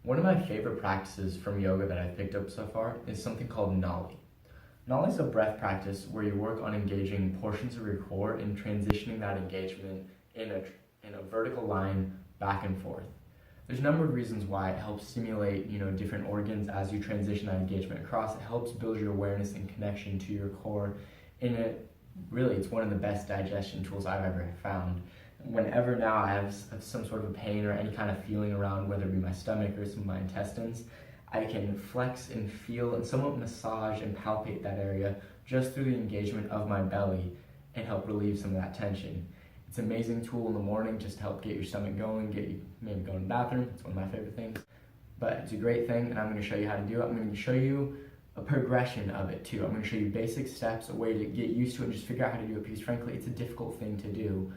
One of my favorite practices from yoga that I've picked up so far is something called nauli. Nauli is a breath practice where you work on engaging portions of your core and transitioning that engagement in a vertical line back and forth. There's a number of reasons why it helps stimulate, different organs as you transition that engagement across. It helps build your awareness and connection to your core. It's one of the best digestion tools I've ever found. Whenever now I have some sort of a pain or any kind of feeling around, whether it be my stomach or some of my intestines, I can flex and feel and somewhat massage and palpate that area just through the engagement of my belly and help relieve some of that tension. It's an amazing tool in the morning just to help get your stomach going, get you maybe going to the bathroom. It's one of my favorite things. But it's a great thing, and I'm going to show you how to do it. I'm going to show you a progression of it too. I'm going to show you basic steps, a way to get used to it and just figure out how to do it, because frankly, it's a difficult thing to do.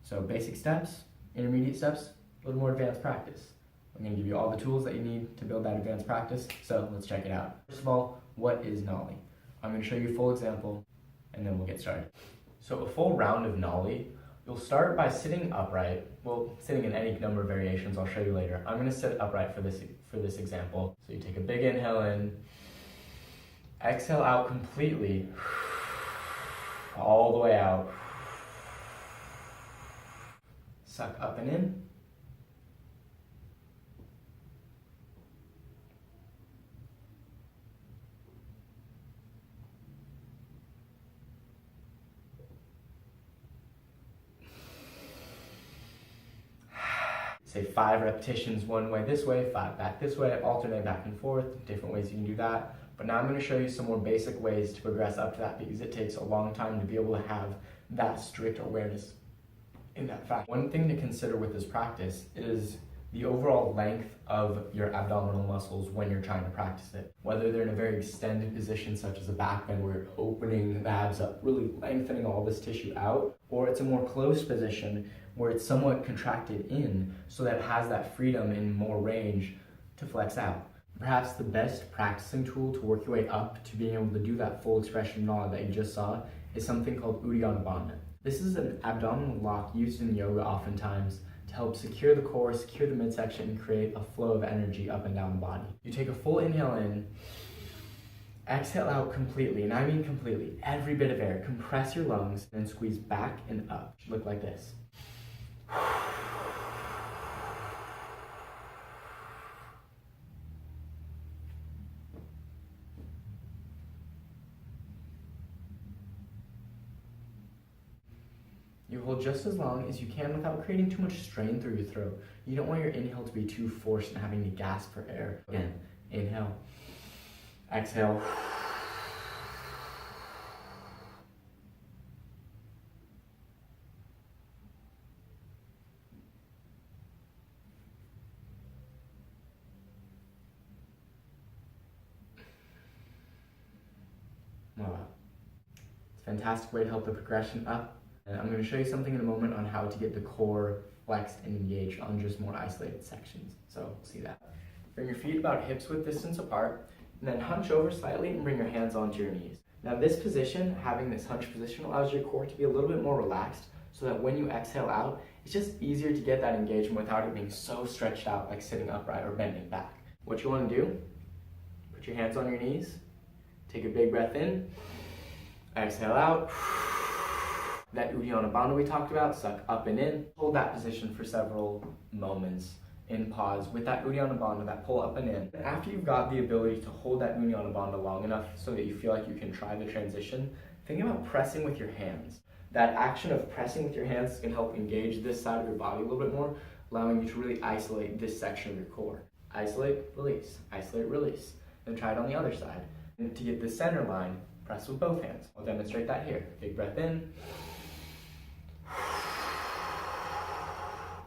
So basic steps, intermediate steps, a little more advanced practice. I'm going to give you all the tools that you need to build that advanced practice. So let's check it out. First of all, what is nauli? I'm going to show you a full example, and then we'll get started. So a full round of nauli, you'll start by sitting upright. Well, sitting in any number of variations, I'll show you later. I'm going to sit upright for this example. So you take a big inhale in, exhale out completely, all the way out. Suck up and in. Say 5 repetitions one way this way, 5 back this way, alternate back and forth, different ways you can do that. But now I'm going to show you some more basic ways to progress up to that, because it takes a long time to be able to have that strict awareness in that fact. One thing to consider with this practice is the overall length of your abdominal muscles when you're trying to practice it. Whether they're in a very extended position such as a back bend where you're opening the abs up, really lengthening all this tissue out, or it's a more closed position where it's somewhat contracted in so that it has that freedom and more range to flex out. Perhaps the best practicing tool to work your way up to being able to do that full expression nauli that you just saw is something called Uddiyana Bandha. This is an abdominal lock used in yoga oftentimes to help secure the core, secure the midsection, and create a flow of energy up and down the body. You take a full inhale in, exhale out completely, and I mean completely, every bit of air. Compress your lungs, and then squeeze back and up. It should look like this. You hold just as long as you can without creating too much strain through your throat. You don't want your inhale to be too forced and having to gasp for air. Again, inhale, exhale. Wow. It's a fantastic way to help the progression up. And I'm going to show you something in a moment on how to get the core flexed and engaged on just more isolated sections. So we'll see that. Bring your feet about hips width distance apart, and then hunch over slightly and bring your hands onto your knees. Now this position, having this hunch position, allows your core to be a little bit more relaxed so that when you exhale out, it's just easier to get that engagement without it being so stretched out like sitting upright or bending back. What you want to do, put your hands on your knees, take a big breath in, exhale out. That Uddiyana Bandha we talked about, suck up and in. Hold that position for several moments in pause with that Uddiyana Bandha, that pull up and in. After you've got the ability to hold that Uddiyana Bandha long enough so that you feel like you can try the transition, think about pressing with your hands. That action of pressing with your hands can help engage this side of your body a little bit more, allowing you to really isolate this section of your core. Isolate, release. Then try it on the other side. And to get the center line, press with both hands. I'll demonstrate that here. Big breath in.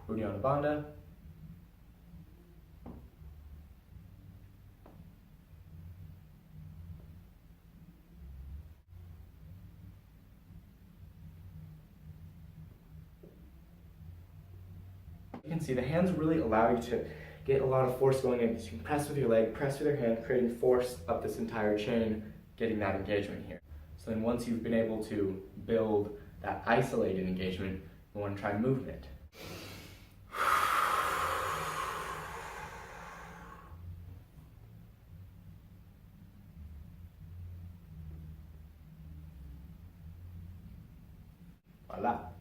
Uddiyana Bandha. You can see the hands really allow you to get a lot of force going in. So you can press with your leg, press with your hand, creating force up this entire chain, getting that engagement here. So then once you've been able to build that isolated engagement, you want to try movement. Voilà.